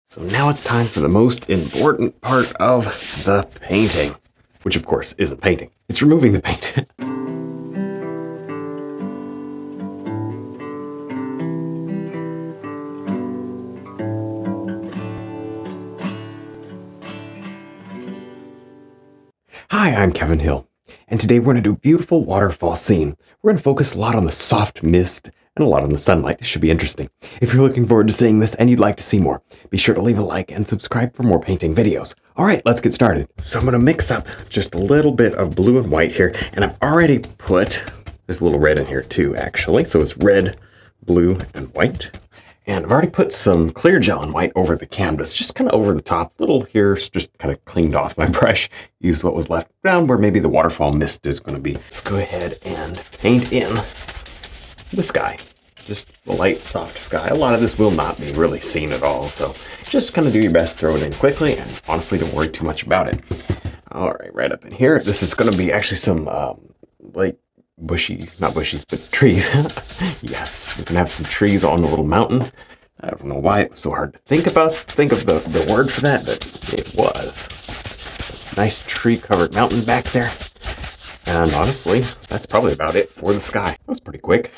So now it's time for the most important part of the painting, which of course isn't painting. It's removing the paint. Hi, I'm Kevin Hill, and today we're going to do a beautiful waterfall scene. We're going to focus a lot on the soft mist and a lot on the sunlight. It should be interesting. If you're looking forward to seeing this and you'd like to see more, be sure to leave a like and subscribe for more painting videos. All right, let's get started. So I'm going to mix up just a little bit of blue and white here, and I've already put, there's a little red in here too, actually. So it's red, blue, and white. And I've already put some clear gel and white over the canvas, just kind of over the top. Little here's just kind of cleaned off my brush, used what was left down where maybe the waterfall mist is going to be. Let's go ahead and paint in the sky. Just the light, soft sky. A lot of this will not be really seen at all, so just kind of do your best, throw it in quickly, and honestly don't worry too much about it. All right, right up in here. This is going to be actually some like bushy, not bushies, but trees. Yes, we can have some trees on the little mountain. I don't know why it was so hard to think of the word for that, but it was. Nice tree-covered mountain back there. And honestly, that's probably about it for the sky. That was pretty quick.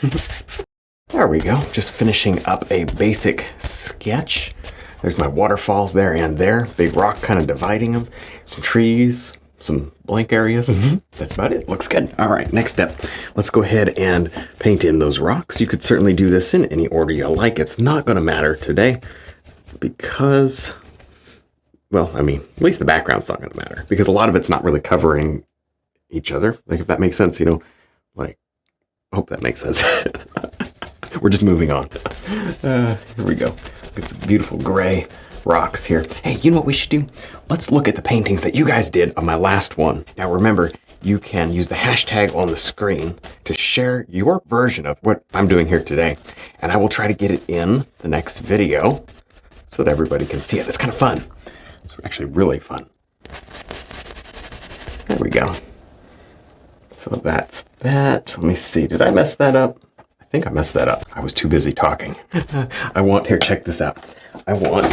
There we go. Just finishing up a basic sketch. There's my waterfalls there and there. Big rock kind of dividing them. Some trees, some blank areas. That's about it. Looks good. All right, next step. Let's go ahead and paint in those rocks. You could certainly do this in any order you like. It's not going to matter today because, well, I mean, at least the background's not going to matter because a lot of it's not really covering each other. Like, if that makes sense, you know, like, I hope that makes sense. We're just moving on. Here we go. Get some beautiful gray rocks here. Hey, you know what we should do? Let's look at the paintings that you guys did on my last one. Now remember, you can use the hashtag on the screen to share your version of what I'm doing here today. And I will try to get it in the next video so that everybody can see it. It's kind of fun. It's actually really fun. There we go. So that's that. Let me see. Did I mess that up? I think I messed that up. I was too busy talking. Here, check this out. I want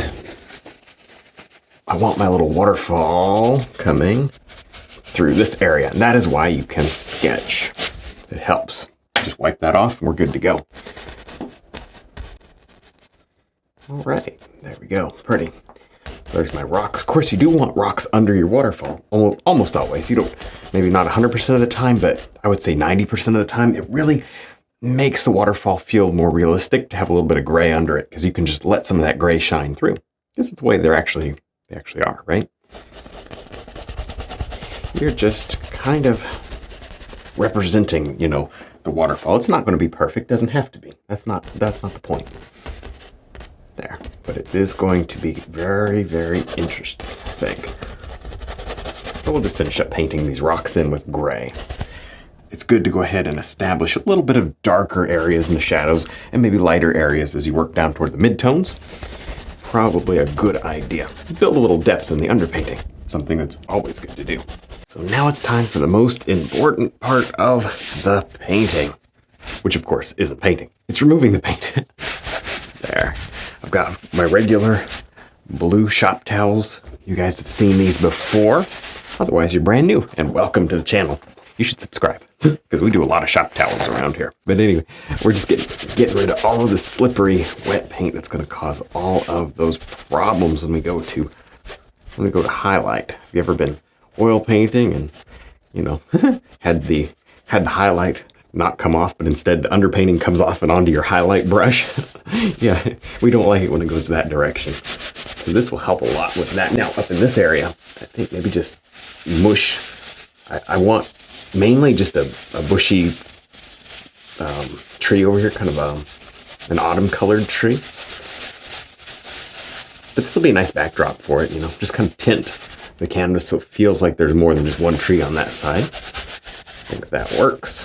my little waterfall coming through this area. And that is why you can sketch. It helps. Just wipe that off and we're good to go. All right, there we go. Pretty. There's my rocks. Of course, you do want rocks under your waterfall. Almost always. You don't, maybe not 100% of the time, but I would say 90% of the time. It really makes the waterfall feel more realistic to have a little bit of gray under it because you can just let some of that gray shine through. This is the way they actually are, right? You're just kind of representing, you know, the waterfall. It's not going to be perfect. Doesn't have to be. That's not the point. There, but it is going to be very, very interesting, I think. But we'll just finish up painting these rocks in with gray. It's good to go ahead and establish a little bit of darker areas in the shadows and maybe lighter areas as you work down toward the midtones. Probably a good idea. Build a little depth in the underpainting, something that's always good to do. So now it's time for the most important part of the painting, which of course isn't painting. It's removing the paint. There. I've got my regular blue shop towels. You guys have seen these before. Otherwise, you're brand new and welcome to the channel. You should subscribe because we do a lot of shop towels around here. But anyway, we're just getting rid of all of the slippery wet paint that's going to cause all of those problems when we go to highlight. Have you ever been oil painting and, you know, had the highlight not come off, but instead the underpainting comes off and onto your highlight brush? Yeah, we don't like it when it goes that direction. So this will help a lot with that. Now, up in this area, I think maybe just mush. I want mainly just a bushy tree over here, kind of an autumn colored tree. But this will be a nice backdrop for it, you know, just kind of tint the canvas so it feels like there's more than just one tree on that side. I think that works.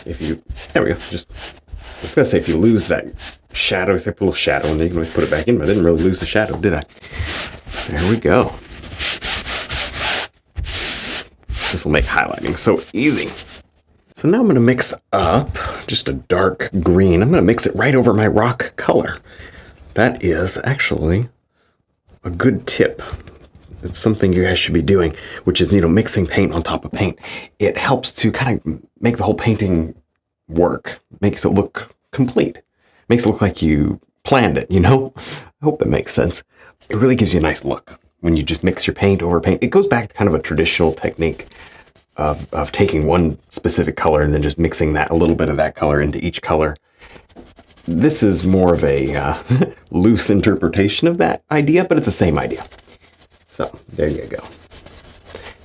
There we go. I was going to say, if you lose that shadow, it's like a little shadow, and then you can always put it back in, but I didn't really lose the shadow, did I? There we go. This will make highlighting so easy. So now I'm going to mix up just a dark green. I'm going to mix it right over my rock color. that is actually a good tip. It's something you guys should be doing, which is, mixing paint on top of paint. It helps to kind of make the whole painting work, makes it look complete, makes it look like you planned it, I hope that makes sense. It really gives you a nice look when you just mix your paint over paint. It goes back to kind of a traditional technique of taking one specific color and then just mixing a little bit of that color into each color. This is more of a loose interpretation of that idea, but it's the same idea. So there you go.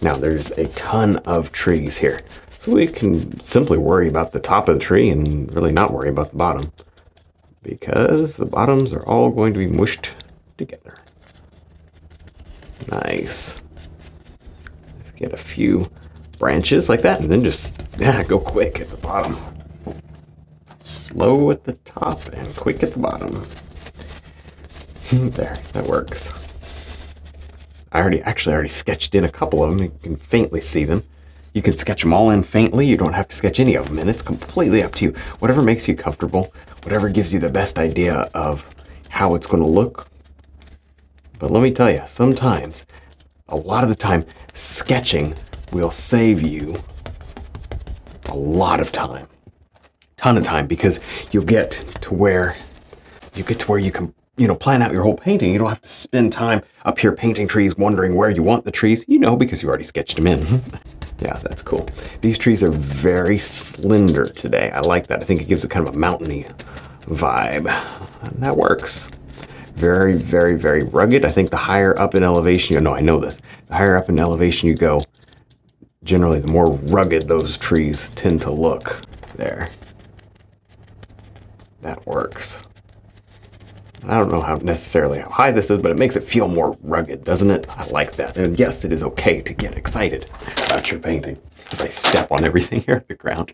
Now there's a ton of trees here. So we can simply worry about the top of the tree and really not worry about the bottom, because the bottoms are all going to be mushed together. Nice. Let's get a few branches like that and then just go quick at the bottom. Slow at the top and quick at the bottom. There, that works. I already sketched in a couple of them. You can faintly see them. You can sketch them all in faintly. You don't have to sketch any of them, and it's completely up to you. Whatever makes you comfortable, whatever gives you the best idea of how it's going to look. But let me tell you, sometimes, a lot of the time, sketching will save you a lot of time. Ton of time, because you'll get to where you can plan out your whole painting. You don't have to spend time up here painting trees wondering where you want the trees, because you already sketched them in. Yeah, that's cool. These trees are very slender today. I like that. I think it gives it kind of a mountainy vibe. And that works. Very, very, very rugged. I think the higher up in elevation, I know this. The higher up in elevation you go, generally the more rugged those trees tend to look. There. That works. I don't know how high this is, but it makes it feel more rugged, doesn't it? I like that. And yes, it is okay to get excited about your painting. As I step on everything here at the ground.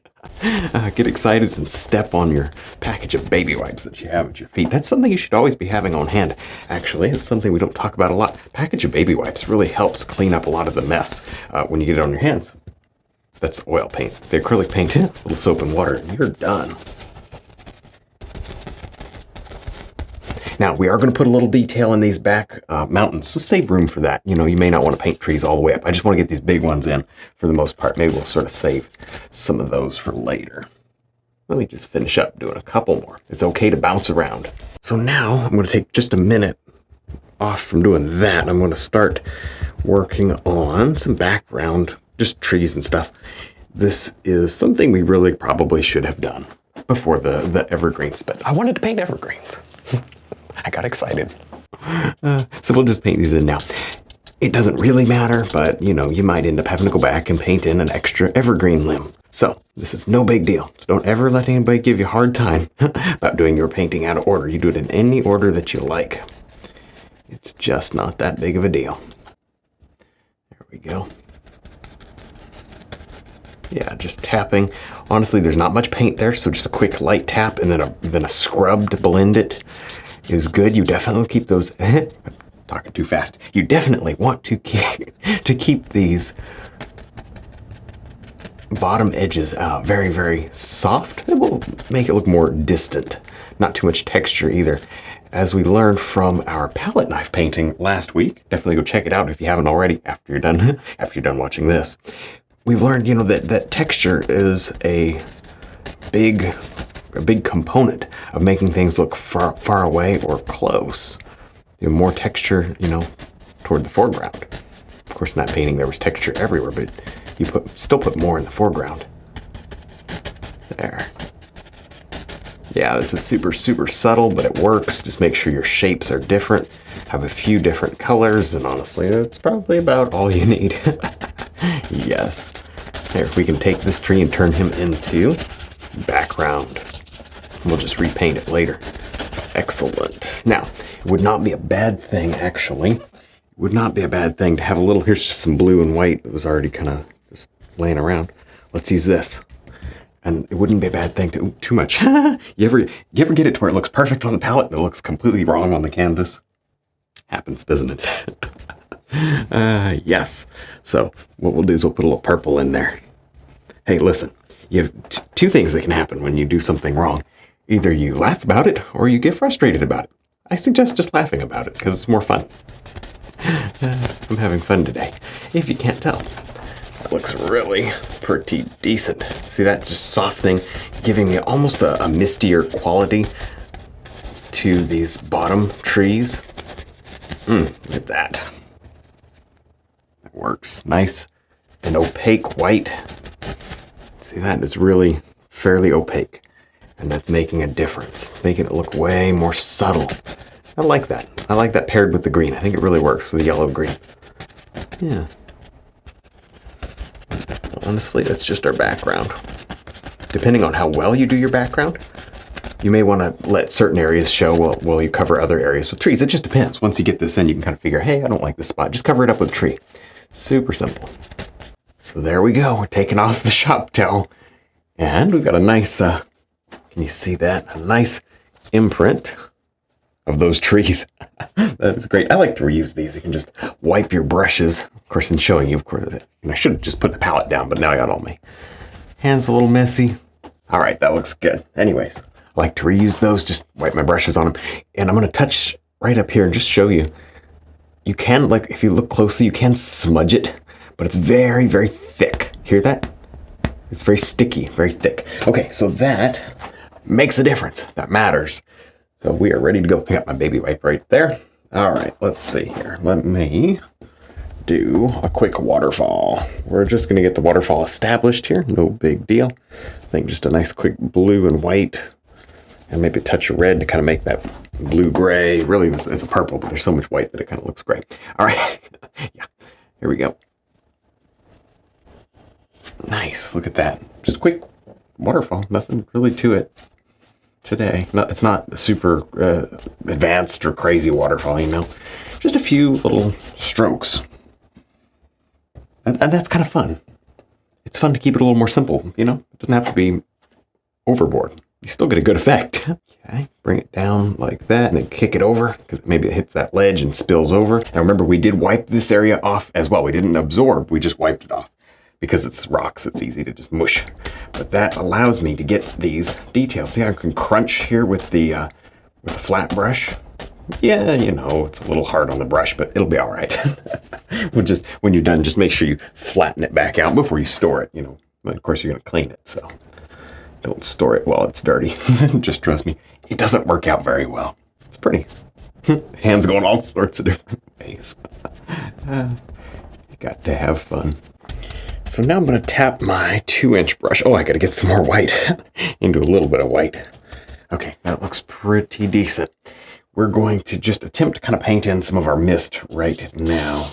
Get excited and step on your package of baby wipes that you have at your feet. That's something you should always be having on hand. Actually, it's something we don't talk about a lot. Package of baby wipes really helps clean up a lot of the mess when you get it on your hands. That's oil paint. The acrylic paint, a little soap and water, and you're done. Now, we are going to put a little detail in these back mountains, so save room for that. You may not want to paint trees all the way up. I just want to get these big ones in for the most part. Maybe we'll sort of save some of those for later. Let me just finish up doing a couple more. It's okay to bounce around. So now I'm going to take just a minute off from doing that. I'm going to start working on some background, just trees and stuff. This is something we really probably should have done before the evergreens, but I wanted to paint evergreens. I got excited. So we'll just paint these in now. It doesn't really matter, but you might end up having to go back and paint in an extra evergreen limb. So this is no big deal. So don't ever let anybody give you a hard time about doing your painting out of order. You do it in any order that you like. It's just not that big of a deal. There we go. Yeah, just tapping. Honestly, there's not much paint there, so just a quick light tap and then a scrub to blend it is good. You definitely keep those. Talking too fast. You definitely want to keep these bottom edges very, very soft. It will make it look more distant. Not too much texture either. As we learned from our palette knife painting last week, definitely go check it out if you haven't already after you're done watching this. We've learned, that texture is a big component of making things look far away or close. More texture, toward the foreground. Of course, in that painting there was texture everywhere, but you still put more in the foreground. There. Yeah, this is super, super subtle, but it works. Just make sure your shapes are different. Have a few different colors, and honestly, that's probably about all you need. Yes. Here, we can take this tree and turn him into background. We'll just repaint it later. Excellent. Now, it would not be a bad thing, actually. It would not be a bad thing to have a little, here's just some blue and white that was already kind of just laying around. Let's use this. And it wouldn't be a bad thing to, too much. You ever get it to where it looks perfect on the palette and it looks completely wrong on the canvas? Happens, doesn't it? Yes. So what we'll do is we'll put a little purple in there. Hey, listen, you have two things that can happen when you do something wrong. Either you laugh about it or you get frustrated about it. I suggest just laughing about it because it's more fun. I'm having fun today, if you can't tell. That looks really pretty decent. See, that's just softening, giving me almost a mistier quality to these bottom trees. Look at that. That works. Nice and opaque white. See, that is really fairly opaque. And that's making a difference. It's making it look way more subtle. I like that. I like that paired with the green. I think it really works with the yellow-green. Yeah. Honestly, that's just our background. Depending on how well you do your background, you may want to let certain areas show while you cover other areas with trees. It just depends. Once you get this in, you can kind of figure, hey, I don't like this spot. Just cover it up with a tree. Super simple. So there we go. We're taking off the shop towel. And we've got a nice, can you see that? A nice imprint of those trees. That is great. I like to reuse these. You can just wipe your brushes. Of course, in showing you, of course, and I should have just put the palette down, but now I got all my hands a little messy. All right, that looks good. Anyways, I like to reuse those, just wipe my brushes on them. And I'm going to touch right up here and just show you. You can, like, if you look closely, you can smudge it, but it's very, very thick. Hear that? It's very sticky, very thick. Okay, so that makes a difference. That matters. So we are ready to go. I got my baby wipe right there. All right, let's see here. Let me do a quick waterfall. We're just going to get the waterfall established here. No big deal. I think just a nice quick blue and white and maybe a touch of red to kind of make that blue-gray. Really, it's a purple, but there's so much white that it kind of looks great. All right. Yeah, here we go. Nice. Look at that. Just a quick waterfall. Nothing really to it today. It's not super advanced or crazy waterfall, you know. Just a few little strokes. And that's kind of fun. It's fun to keep it a little more simple, you know. It doesn't have to be overboard. You still get a good effect. Okay, bring it down like that and then kick it over because maybe it hits that ledge and spills over. Now remember, we did wipe this area off as well. We didn't absorb, we just wiped it off. Because it's rocks, it's easy to just mush. But that allows me to get these details. See how I can crunch here with the flat brush? Yeah, you know, it's a little hard on the brush, but it'll be all right. When you're done, just make sure you flatten it back out before you store it, you know. But of course, you're going to clean it, so don't store it while it's dirty. Just trust me, it doesn't work out very well. It's pretty. Hands going all sorts of different ways. You got to have fun. So now I'm going to tap my 2-inch brush. Oh, I got to get some more white into a little bit of white. Okay, that looks pretty decent. We're going to just attempt to kind of paint in some of our mist right now.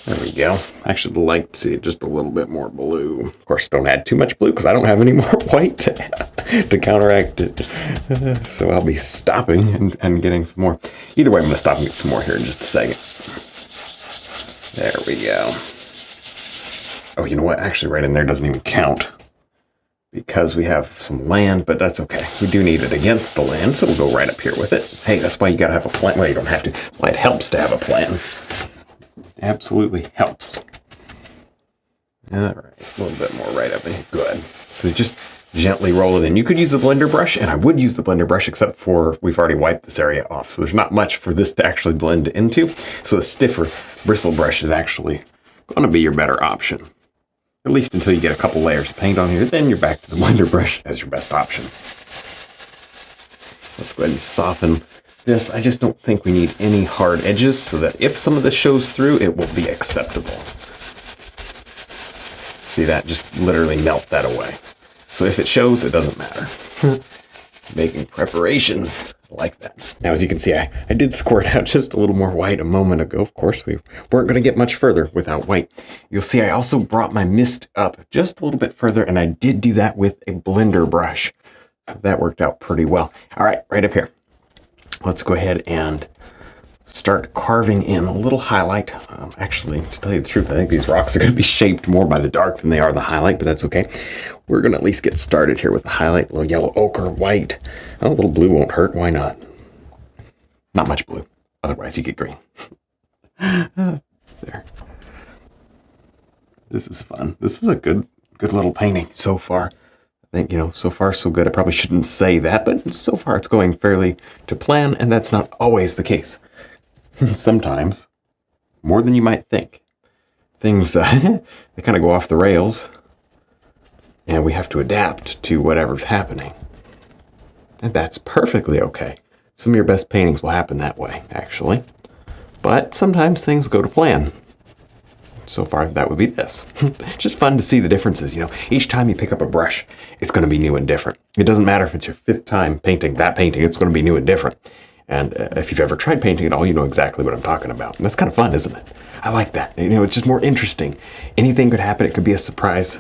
There we go. I actually like to see just a little bit more blue. Of course, don't add too much blue because I don't have any more white to counteract it. So I'll be stopping and getting some more. Either way, I'm going to stop and get some more here in just a second. There we go. Oh, you know what? Actually, right in there doesn't even count because we have some land, but that's okay. We do need it against the land, so we'll go right up here with it. Hey, that's why you got to have a plan. Well, you don't have to. Well, it helps to have a plan. Absolutely helps. All right, a little bit more right up in. Good. So just gently roll it in. You could use the blender brush, and I would use the blender brush, except for we've already wiped this area off. So there's not much for this to actually blend into. So the stiffer bristle brush is actually going to be your better option. At least until you get a couple layers of paint on here, then you're back to the blender brush as your best option. Let's go ahead and soften this. I just don't think we need any hard edges so that if some of this shows through, it will be acceptable. See that? Just literally melt that away. So if it shows, it doesn't matter. Making preparations like that. Now, as you can see, I did squirt out just a little more white a moment ago. Of course, we weren't going to get much further without white. You'll see I also brought my mist up just a little bit further, and I did do that with a blender brush. So that worked out pretty well. All right, right up here. Let's go ahead and start carving in a little highlight. Actually, to tell you the truth, I think these rocks are going to be shaped more by the dark than they are the highlight, but that's okay. We're going to at least get started here with the highlight. A little yellow ochre, white. Oh, a little blue won't hurt. Why not? Not much blue. Otherwise, you get green. There. This is fun. This is a good little painting so far. think, so far so good. I probably shouldn't say that, but so far it's going fairly to plan, and that's not always the case. Sometimes, more than you might think, things, they kind of go off the rails, and we have to adapt to whatever's happening. And that's perfectly okay. Some of your best paintings will happen that way, actually. But sometimes things go to plan. So far, that would be this. Just fun to see the differences, Each time you pick up a brush, it's going to be new and different. It doesn't matter if it's your 5th time painting that painting, it's going to be new and different. And if you've ever tried painting at all, you know exactly what I'm talking about. And that's kind of fun, isn't it? I like that. It's just more interesting. Anything could happen. It could be a surprise.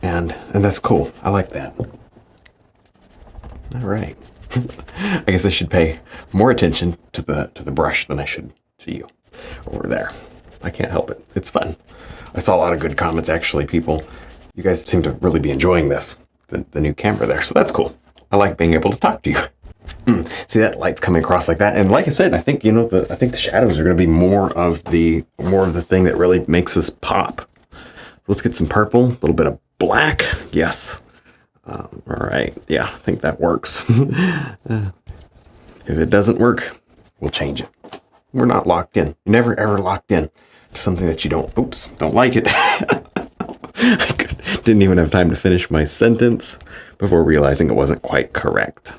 And that's cool. I like that. All right. I guess I should pay more attention to the brush than I should to you over there. I can't help it. It's fun. I saw a lot of good comments, actually. You guys seem to really be enjoying this, the new camera there. So that's cool. I like being able to talk to you. See, that light's coming across like that. And like I said, I think, I think the shadows are going to be more of the thing that really makes this pop. Let's get some purple, a little bit of black. Yes. All right. Yeah, I think that works. If it doesn't work, we'll change it. We're not locked in. You're never, ever locked in to something that you don't like it. I didn't even have time to finish my sentence before realizing it wasn't quite correct.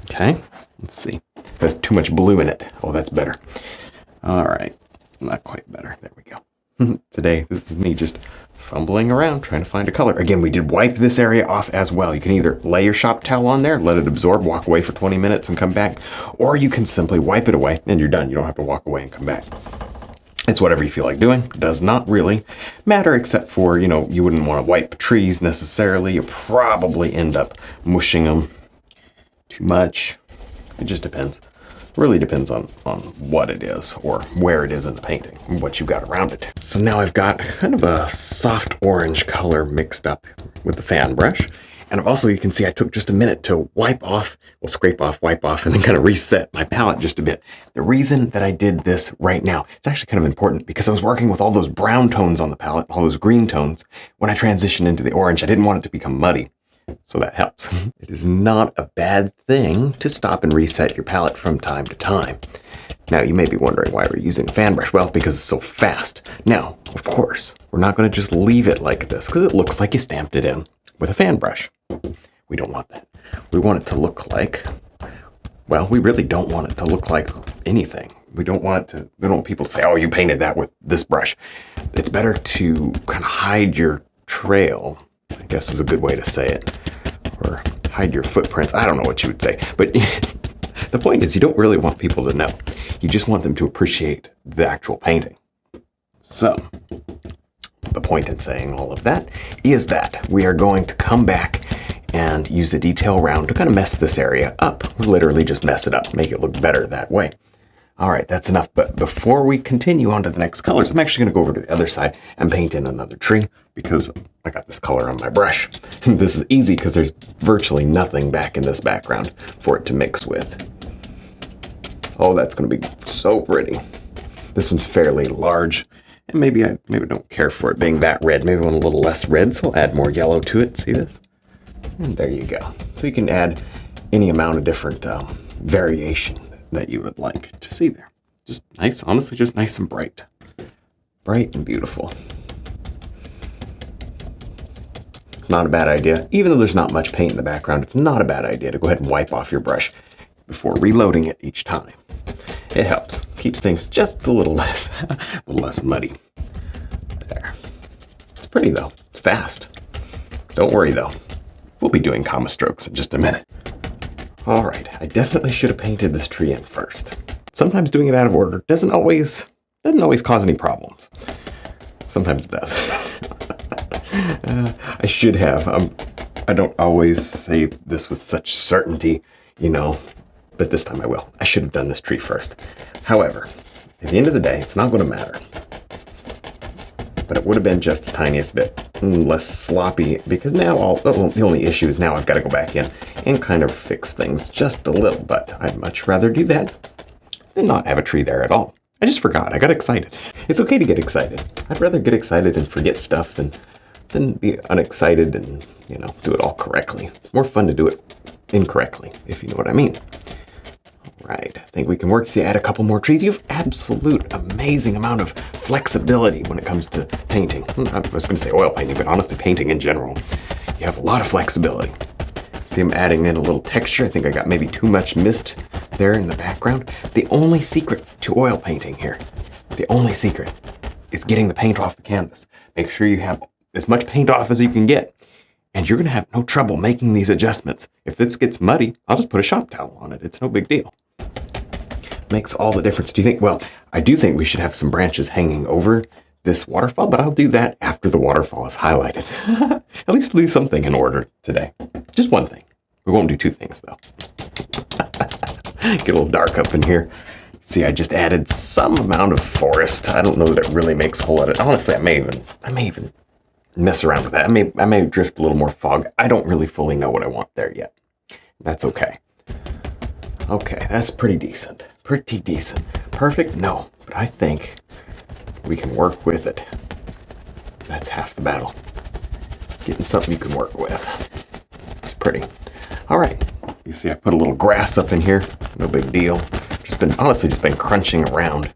Okay, let's see. There's too much blue in it. Oh, that's better. All right, not quite better. There we go. Today, this is me just fumbling around trying to find a color. Again, we did wipe this area off as well. You can either lay your shop towel on there, let it absorb, walk away for 20 minutes and come back, or you can simply wipe it away and you're done. You don't have to walk away and come back. It's whatever you feel like doing. Does not really matter, except for, you wouldn't want to wipe trees necessarily. You'll probably end up mushing them too much. It just depends. Really depends on what it is or where it is in the painting and what you've got around it. So now I've got kind of a soft orange color mixed up with the fan brush. And also you can see I took just a minute to scrape off, wipe off, and then kind of reset my palette just a bit. The reason that I did this right now, it's actually kind of important because I was working with all those brown tones on the palette, all those green tones. When I transitioned into the orange, I didn't want it to become muddy. So that helps. It is not a bad thing to stop and reset your palette from time to time. Now, you may be wondering why we're using a fan brush. Well, because it's so fast. Now, of course, we're not going to just leave it like this because it looks like you stamped it in with a fan brush. We don't want that. We want it to look like, well, we really don't want it to look like anything. We don't want people to say, oh, you painted that with this brush. It's better to kind of hide your trail, I guess is a good way to say it, or hide your footprints. I don't know what you would say, but the point is you don't really want people to know. You just want them to appreciate the actual painting. So the point in saying all of that is that we are going to come back and use a detail round to kind of mess this area up. Literally just mess it up, make it look better that way. All right, that's enough. But before we continue on to the next colors, I'm actually going to go over to the other side and paint in another tree because I got this color on my brush. This is easy because there's virtually nothing back in this background for it to mix with. Oh, that's going to be so pretty. This one's fairly large, and maybe I don't care for it being that red. Maybe I want a little less red, so I'll add more yellow to it. See this? And there you go. So you can add any amount of different variation that you would like to see there. Just nice, honestly, just nice and bright. Bright and beautiful. Not a bad idea. Even though there's not much paint in the background, it's not a bad idea to go ahead and wipe off your brush before reloading it each time. It helps. Keeps things just a little less muddy. There. It's pretty though. Fast. Don't worry though. We'll be doing comma strokes in just a minute. All right, I definitely should have painted this tree in first. Sometimes doing it out of order doesn't always cause any problems. Sometimes it does. I should have. I don't always say this with such certainty, but this time I will. I should have done this tree first. However, at the end of the day, it's not going to matter. But it would have been just the tiniest bit less sloppy because now the only issue is now I've got to go back in and kind of fix things just a little, but I'd much rather do that than not have a tree there at all. I just forgot. I got excited. It's okay to get excited. I'd rather get excited and forget stuff than than be unexcited and, do it all correctly. It's more fun to do it incorrectly, if you know what I mean. All right, I think we can work. See, add a couple more trees. You have absolute amazing amount of flexibility when it comes to painting. I was going to say oil painting, but honestly, painting in general. You have a lot of flexibility. See, I'm adding in a little texture. I think I got maybe too much mist there in the background. The only secret to oil painting here, the only secret is getting the paint off the canvas. Make sure you have as much paint off as you can get, and you're going to have no trouble making these adjustments. If this gets muddy, I'll just put a shop towel on it. It's no big deal. Makes all the difference. Do you think? Well, I do think we should have some branches hanging over this waterfall, but I'll do that after the waterfall is highlighted. At least do something in order today. Just one thing. We won't do two things though. Get a little dark up in here. See, I just added some amount of forest. I don't know that it really makes a whole lot of, honestly, I may even mess around with that. I may drift a little more fog. I don't really fully know what I want there yet. That's okay. Okay, that's pretty decent. Pretty decent. Perfect? No, but I think we can work with it. That's half the battle. Getting something you can work with. It's pretty. All right. You see, I put a little grass up in here. No big deal. Honestly just been crunching around,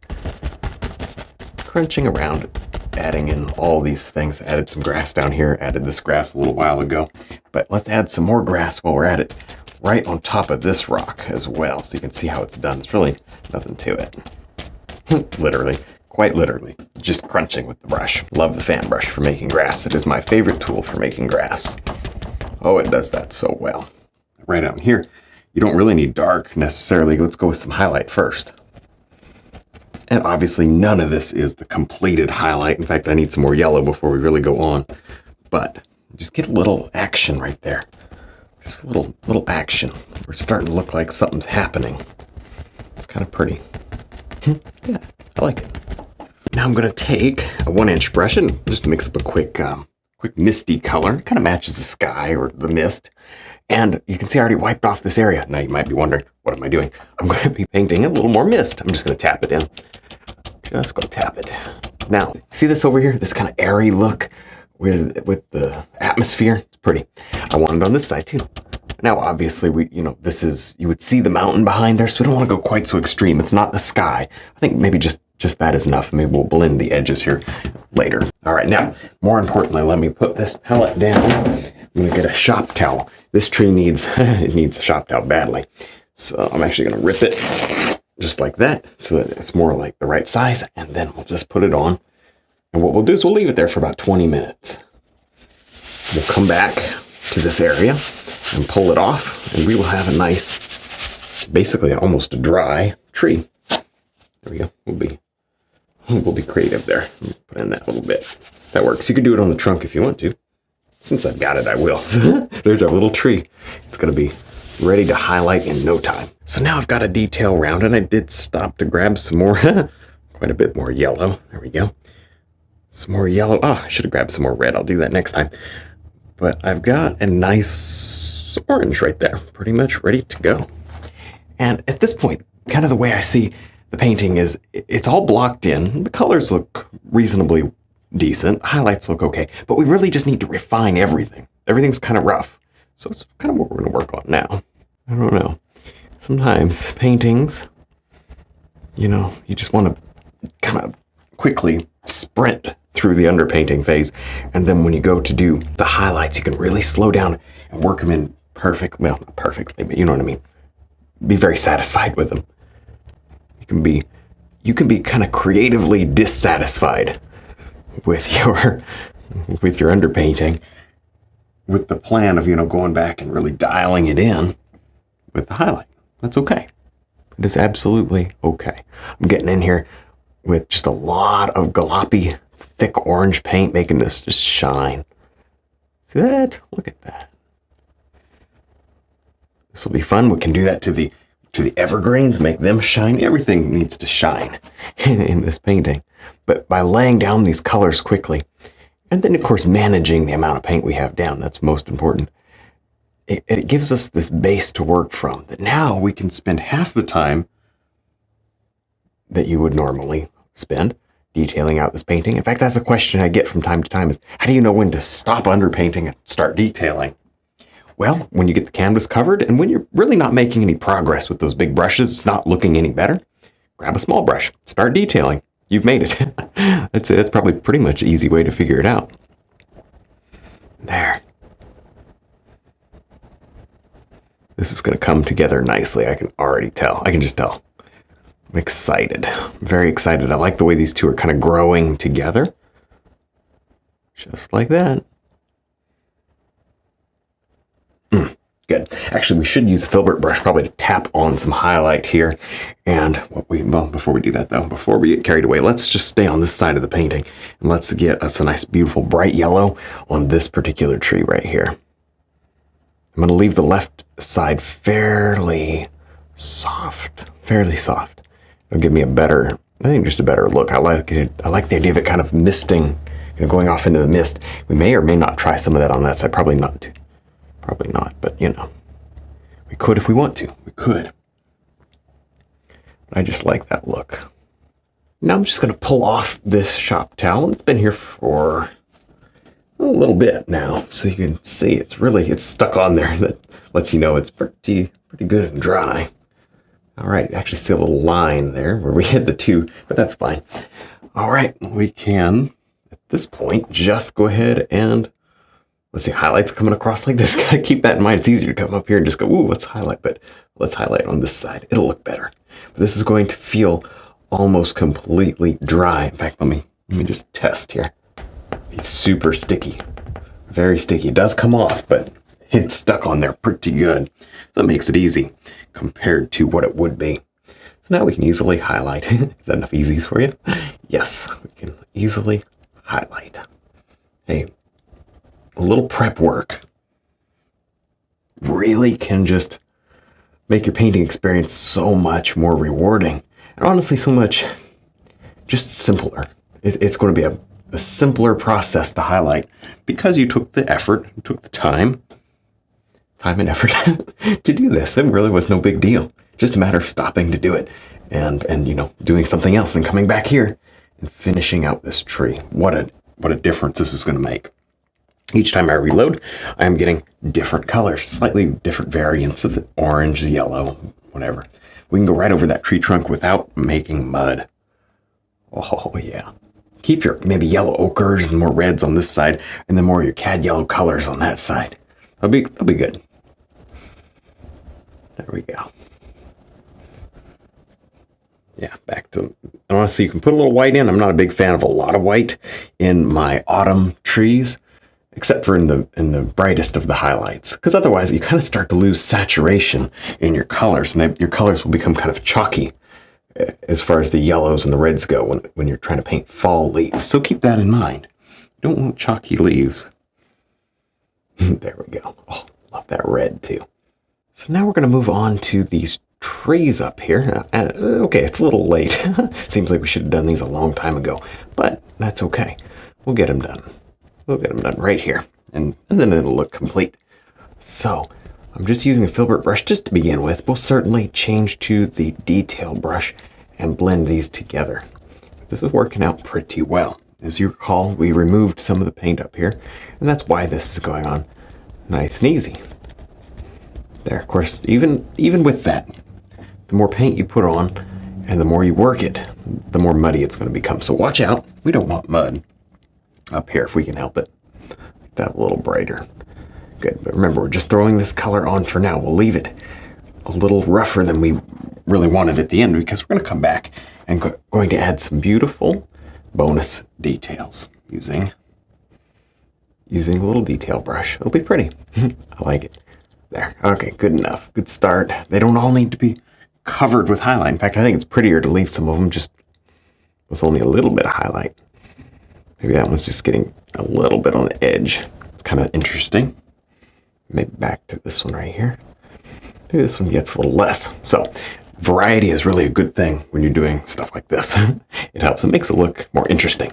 adding in all these things. Added some grass down here, added this grass a little while ago, but let's add some more grass while we're at it, right on top of this rock as well, so you can see how it's done. It's really nothing to it. Literally, quite literally, just crunching with the brush. Love the fan brush for making grass. It is my favorite tool for making grass. Oh, it does that so well. Right out here. You don't really need dark necessarily. Let's go with some highlight first. And obviously none of this is the completed highlight. In fact, I need some more yellow before we really go on. But just get a little action right there. Just a little action. We're starting to look like something's happening. It's kind of pretty. Yeah, I like it. Now I'm going to take a 1-inch brush and just mix up a quick misty color. It kind of matches the sky or the mist. And you can see I already wiped off this area. Now you might be wondering, what am I doing? I'm going to be painting a little more mist. I'm just going to tap it in. Just going to tap it. Now, see this over here? This kind of airy look with the atmosphere? It's pretty. I want it on this side too. Now, obviously, you would see the mountain behind there, so we don't want to go quite so extreme. It's not the sky. I think maybe just that is enough. Maybe we'll blend the edges here later. All right, now, more importantly, let me put this palette down. I'm going to get a shop towel. This tree needs a shop towel badly. So I'm actually going to rip it just like that so that it's more like the right size. And then we'll just put it on. And what we'll do is we'll leave it there for about 20 minutes. We'll come back to this area and pull it off. And we will have a nice, basically almost a dry tree. There we go. We'll be creative there. Put in that a little bit. That works. You could do it on the trunk if you want to. Since I've got it, I will. There's our little tree. It's going to be ready to highlight in no time. So now I've got a detail around, and I did stop to grab some more, quite a bit more yellow. There we go. Some more yellow. Oh, I should have grabbed some more red. I'll do that next time. But I've got a nice orange right there, pretty much ready to go. And at this point, kind of the way I see the painting is it's all blocked in. The colors look reasonably decent. Highlights look okay, but we really just need to refine everything. Everything's kind of rough. So it's kind of what we're going to work on now. I don't know. Sometimes paintings, you just want to kind of quickly sprint through the underpainting phase. And then when you go to do the highlights, you can really slow down and work them in well, not perfectly, but you know what I mean. Be very satisfied with them. You can be kind of creatively dissatisfied with your underpainting, with the plan of going back and really dialing it in with the highlight. That's okay. It is absolutely okay. I'm getting in here with just a lot of gloppy, thick orange paint, making this just shine. See that? Look at that. This will be fun. We can do that to the evergreens, make them shine. Everything needs to shine in this painting. But by laying down these colors quickly, and then, of course, managing the amount of paint we have down, that's most important. It gives us this base to work from, that now we can spend half the time that you would normally spend detailing out this painting. In fact, that's a question I get from time to time is, how do you know when to stop underpainting and start detailing? Well, when you get the canvas covered and when you're really not making any progress with those big brushes, it's not looking any better, grab a small brush, start detailing. You've made it. That's it. That's probably pretty much an easy way to figure it out. There. This is going to come together nicely. I can already tell. I can just tell. I'm excited. I'm very excited. I like the way these two are kind of growing together. Just like that. Good. Actually, we should use a filbert brush probably to tap on some highlight here. And before we do that though, before we get carried away, let's just stay on this side of the painting and let's get us a nice, beautiful, bright yellow on this particular tree right here. I'm going to leave the left side fairly soft. It'll give me a better, I think just a better look. I like it. I like the idea of it kind of misting, going off into the mist. We may or may not try some of that on that side. Probably not. Probably not, but we could if we want to. We could. I just like that look. Now I'm just going to pull off this shop towel. It's been here for a little bit now, so you can see it's stuck on there. That lets you know it's pretty good and dry. All right, actually see a little line there where we hit the two, but that's fine. All right, we can at this point just go ahead and let's see, highlights coming across like this. Gotta keep that in mind. It's easier to come up here and just go, ooh, let's highlight, but let's highlight on this side. It'll look better. But this is going to feel almost completely dry. In fact, let me just test here. It's super sticky, very sticky. It does come off, but it's stuck on there pretty good. So that makes it easy compared to what it would be. So now we can easily highlight. Is that enough easies for you? Yes, we can easily highlight. Hey, a little prep work really can just make your painting experience so much more rewarding. And honestly, so much just simpler. It's going to be a simpler process to highlight because you took the effort, you took the time and effort to do this. It really was no big deal. Just a matter of stopping to do it and doing something else and coming back here and finishing out this tree. What a difference this is going to make. Each time I reload, I am getting different colors, slightly different variants of the orange, yellow, whatever. We can go right over that tree trunk without making mud. Oh, yeah. Keep your maybe yellow ochres and more reds on this side, and then more of your cad yellow colors on that side. That'll be good. There we go. Yeah, back to, honestly, you can put a little white in. I'm not a big fan of a lot of white in my autumn trees, except for in the brightest of the highlights, because otherwise you kind of start to lose saturation in your colors, and your colors will become kind of chalky as far as the yellows and the reds go when you're trying to paint fall leaves. So keep that in mind. You don't want chalky leaves. There we go. Oh, love that red too. So now we're going to move on to these trees up here. Okay, it's a little late. Seems like we should have done these a long time ago, but that's okay. We'll get them done. We'll get them done right here, and then it'll look complete. So I'm just using a filbert brush just to begin with. We'll certainly change to the detail brush and blend these together. This is working out pretty well. As you recall, we removed some of the paint up here, and that's why this is going on nice and easy. There, of course, even with that, the more paint you put on and the more you work it, the more muddy it's going to become. So watch out. We don't want mud up here if we can help it. Make that a little brighter. Good, but remember, we're just throwing this color on for now. We'll leave it a little rougher than we really wanted at the end because we're going to come back and going to add some beautiful bonus details using a little detail brush. It'll be pretty. I like it. There. Okay, good enough. Good start. They don't all need to be covered with highlight. In fact, I think it's prettier to leave some of them just with only a little bit of highlight. Maybe that one's just getting a little bit on the edge. It's kind of interesting. Maybe back to this one right here. Maybe this one gets a little less. So variety is really a good thing when you're doing stuff like this. It helps. It makes it look more interesting.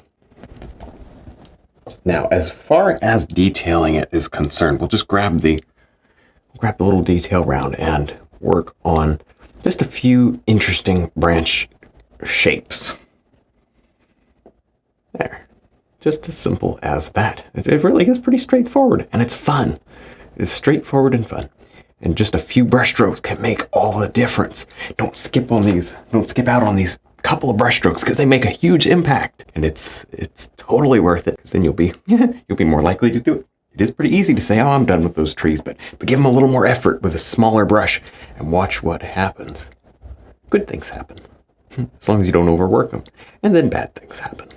Now, as far as detailing it is concerned, we'll just grab the little detail round and work on just a few interesting branch shapes. There. Just as simple as that. It really is pretty straightforward, and it's fun. It's straightforward and fun. And just a few brush strokes can make all the difference. Don't skip on these. Don't skip out on these couple of brush strokes because they make a huge impact. And it's totally worth it because then you'll be more likely to do it. It is pretty easy to say, oh, I'm done with those trees, but give them a little more effort with a smaller brush and watch what happens. Good things happen. As long as you don't overwork them. And then bad things happen.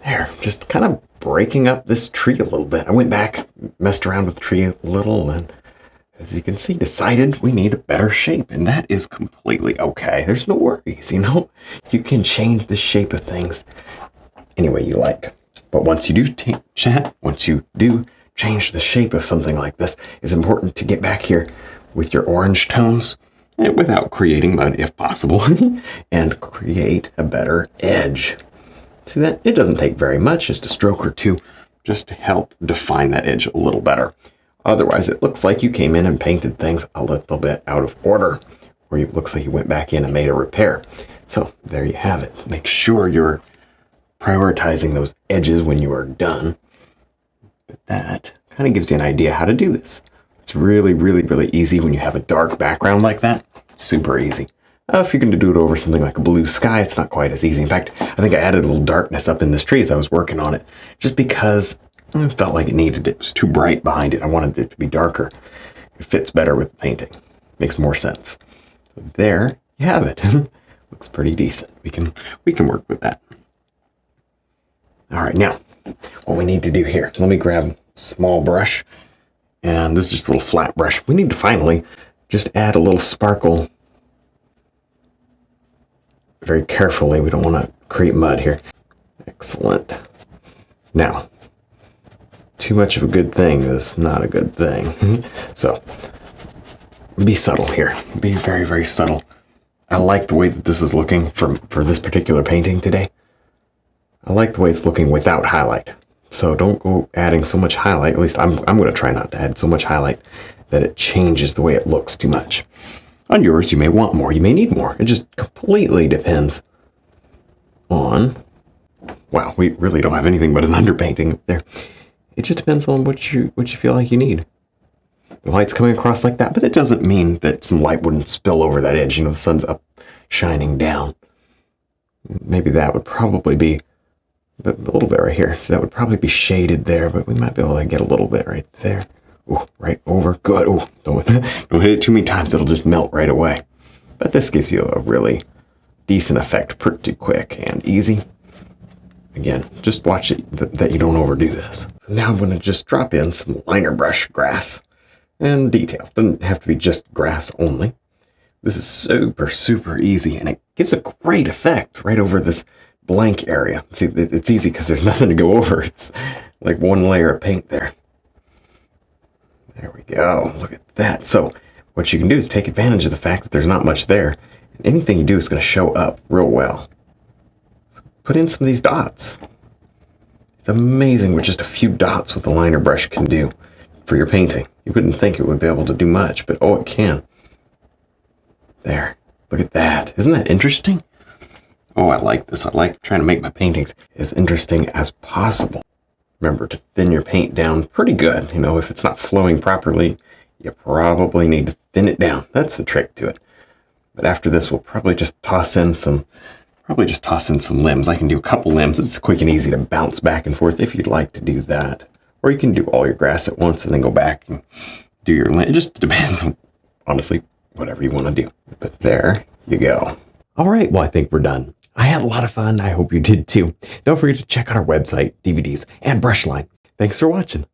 There, just kind of breaking up this tree a little bit. I went back, messed around with the tree a little, and as you can see, decided we need a better shape, and that is completely okay. There's no worries, you know? You can change the shape of things any way you like. But once you do change the shape of something like this, it's important to get back here with your orange tones, and without creating mud if possible, and create a better edge. See that? It doesn't take very much, just a stroke or two, just to help define that edge a little better. Otherwise, it looks like you came in and painted things a little bit out of order, or it looks like you went back in and made a repair. So there you have it. Make sure you're prioritizing those edges when you are done. But that kind of gives you an idea how to do this. It's really, really, really easy when you have a dark background like that. Super easy. If you're going to do it over something like a blue sky, it's not quite as easy. In fact, I think I added a little darkness up in this tree as I was working on it, just because I felt like it needed it. It was too bright behind it. I wanted it to be darker. It fits better with the painting. Makes more sense. So there you have it. Looks pretty decent. We can work with that. All right, now what we need to do here. Let me grab a small brush, and this is just a little flat brush. We need to finally just add a little sparkle. Very carefully. We don't want to create mud here. Excellent. Now, too much of a good thing is not a good thing. So, be subtle here. Be very, very subtle. I like the way that this is looking for this particular painting today. I like the way it's looking without highlight. So don't go adding so much highlight. At least I'm going to try not to add so much highlight that it changes the way it looks too much. On yours, you may want more. You may need more. It just completely depends on... Wow, we really don't have anything but an underpainting up there. It just depends on what you feel like you need. The light's coming across like that, but it doesn't mean that some light wouldn't spill over that edge. You know, the sun's up shining down. Maybe that would probably be a little bit right here. So that would probably be shaded there, but we might be able to get a little bit right there. Ooh, right over. Good. Ooh, don't hit it too many times. It'll just melt right away. But this gives you a really decent effect pretty quick and easy. Again, just watch it that you don't overdo this. So now I'm going to just drop in some liner brush grass and details. Doesn't have to be just grass only. This is super, super easy, and it gives a great effect right over this blank area. See, it's easy because there's nothing to go over. It's like one layer of paint there. There we go. Look at that. So what you can do is take advantage of the fact that there's not much there. And anything you do is going to show up real well. So put in some of these dots. It's amazing what just a few dots with a liner brush can do for your painting. You wouldn't think it would be able to do much, but oh, it can. There. Look at that. Isn't that interesting? Oh, I like this. I like trying to make my paintings as interesting as possible. Remember to thin your paint down pretty good. You know, if it's not flowing properly, you probably need to thin it down. That's the trick to it. But after this, we'll probably just toss in some limbs. I can do a couple limbs. It's quick and easy to bounce back and forth if you'd like to do that. Or you can do all your grass at once and then go back and do your limb. It just depends on, honestly, whatever you want to do. But there you go. All right, well, I think we're done. I had a lot of fun. I hope you did too. Don't forget to check out our website, DVDs, and brush line. Thanks for watching.